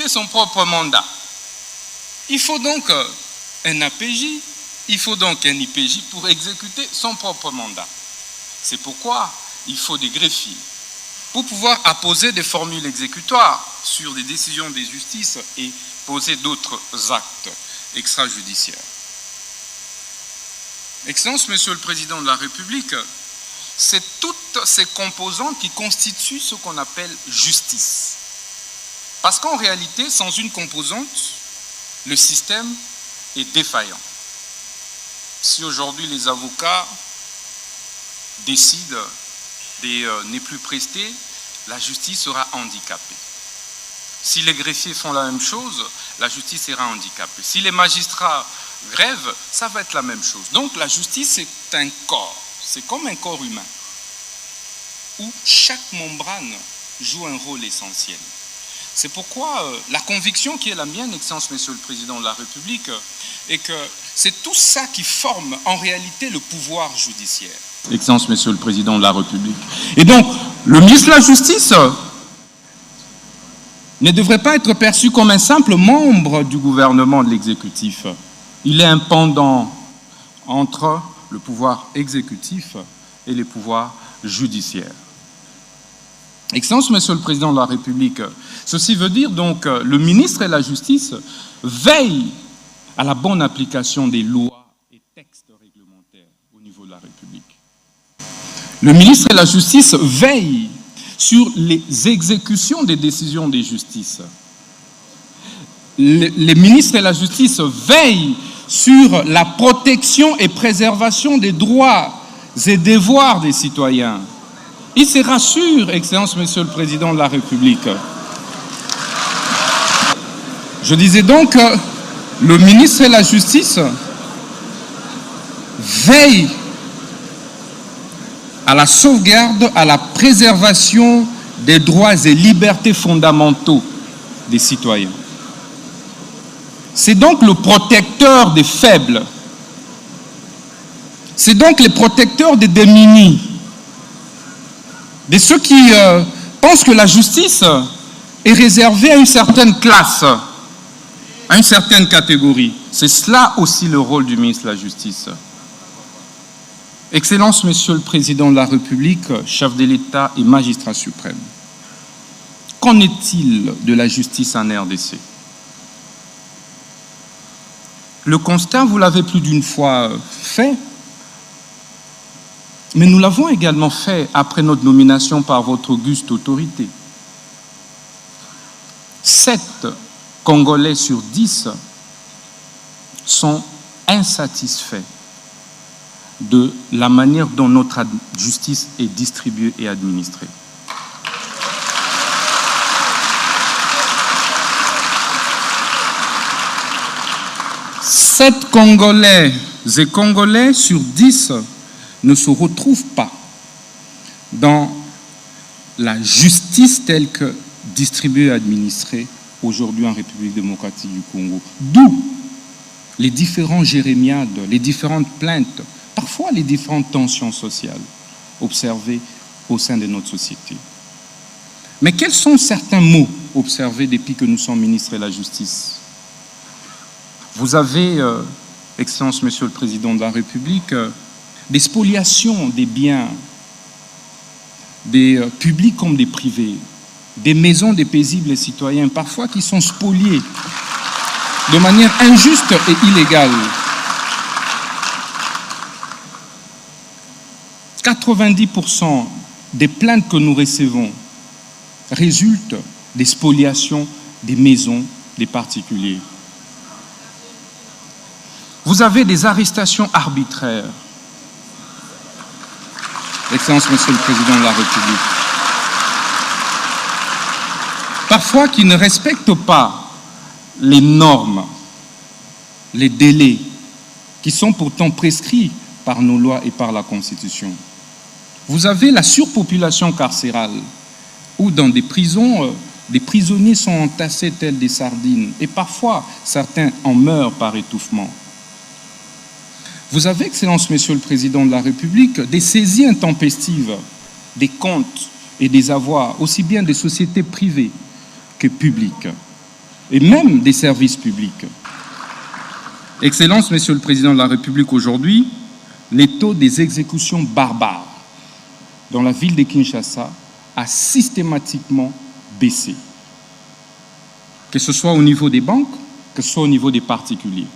son propre mandat. Il faut donc un APJ, il faut donc un IPJ pour exécuter son propre mandat. C'est pourquoi il faut des greffiers pour pouvoir apposer des formules exécutoires sur des décisions des justices et poser d'autres actes extrajudiciaires. Excellence, Monsieur le Président de la République, c'est toutes ces composantes qui constituent ce qu'on appelle justice. Parce qu'en réalité, sans une composante, le système est défaillant. Si aujourd'hui les avocats décident de ne plus prester, la justice sera handicapée. Si les greffiers font la même chose, la justice sera handicapée. Si les magistrats grèvent, ça va être la même chose. Donc la justice, c'est un corps. C'est comme un corps humain, où chaque membrane joue un rôle essentiel. C'est pourquoi la conviction qui est la mienne, Excellence, Monsieur le Président de la République, est que c'est tout ça qui forme en réalité le pouvoir judiciaire. Excellence, Monsieur le Président de la République. Et donc, le ministre de la Justice ne devrait pas être perçu comme un simple membre du gouvernement de l'exécutif. Il est un pendant entre le pouvoir exécutif et les pouvoirs judiciaires. Excellence, Monsieur le Président de la République, ceci veut dire donc que le ministre de la Justice veille à la bonne application des lois et textes réglementaires au niveau de la République. Le ministre de la Justice veille sur les exécutions des décisions des justices. Les ministres de la Justice veillent sur la protection et préservation des droits et devoirs des citoyens. Il se rassure, Excellence, Monsieur le Président de la République. Je disais donc que le ministre de la Justice veille à la sauvegarde, à la préservation des droits et libertés fondamentaux des citoyens. C'est donc le protecteur des faibles. C'est donc le protecteur des démunis. De ceux qui pensent que la justice est réservée à une certaine classe, à une certaine catégorie. C'est cela aussi le rôle du ministre de la Justice. Excellence, Monsieur le Président de la République, chef de l'État et magistrat suprême, qu'en est-il de la justice en RDC? Le constat, vous l'avez plus d'une fois fait, mais nous l'avons également fait après notre nomination par votre auguste autorité. 7 Congolais sur 10 sont insatisfaits de la manière dont notre justice est distribuée et administrée. Sept Congolais et Congolais sur 10 ne se retrouvent pas dans la justice telle que distribuée et administrée aujourd'hui en République démocratique du Congo. D'où les différents jérémiades, les différentes plaintes, parfois les différentes tensions sociales observées au sein de notre société. Mais quels sont certains mots observés depuis que nous sommes ministres de la Justice? Vous avez, Excellence, Monsieur le Président de la République, des spoliations des biens, des publics comme des privés, des maisons des paisibles citoyens, parfois qui sont spoliées de manière injuste et illégale. 90% des plaintes que nous recevons résultent des spoliations des maisons des particuliers. Vous avez des arrestations arbitraires. Excellence, Monsieur le Président de la République. Parfois qui ne respectent pas les normes, les délais qui sont pourtant prescrits par nos lois et par la Constitution. Vous avez la surpopulation carcérale, où dans des prisons, des prisonniers sont entassés tels des sardines, et parfois certains en meurent par étouffement. Vous avez, Excellence, Monsieur le Président de la République, des saisies intempestives des comptes et des avoirs, aussi bien des sociétés privées que publiques. et même des services publics. Excellence, Monsieur le Président de la République, aujourd'hui, les taux des exécutions barbares dans la ville de Kinshasa a systématiquement baissé. Que ce soit au niveau des banques, que ce soit au niveau des particuliers.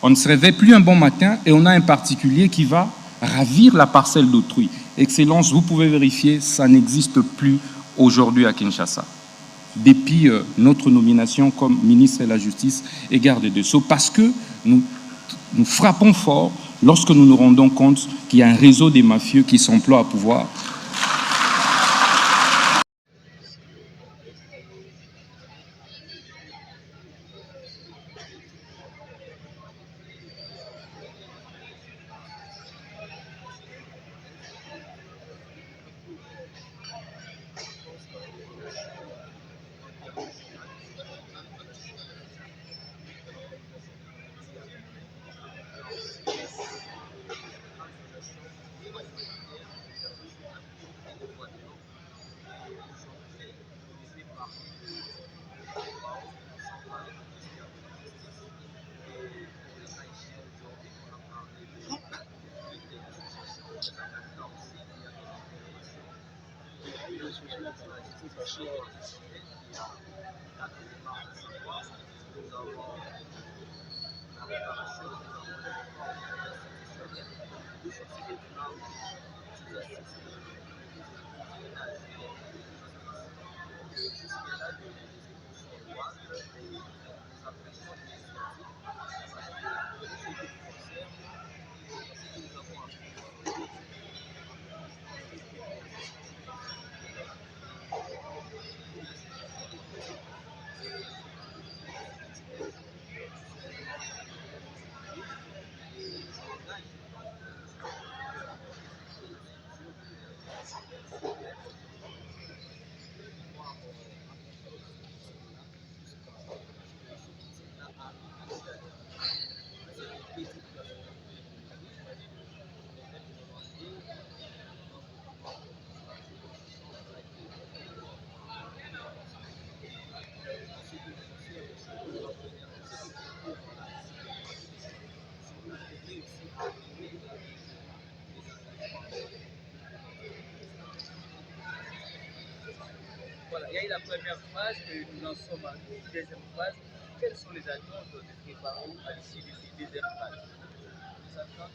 On ne se réveille plus un bon matin et on a un particulier qui va ravir la parcelle d'autrui. Excellence, vous pouvez vérifier, ça n'existe plus aujourd'hui à Kinshasa. Depuis notre nomination comme ministre de la Justice et garde des Sceaux, parce que nous frappons fort lorsque nous nous rendons compte qu'il y a un réseau des mafieux qui s'emploie à pouvoir. Voilà, il y a eu la première phase, nous en sommes à la deuxième phase. Quelles sont les attentes de Képarou à l'issue de cette deuxième phase? Les attentes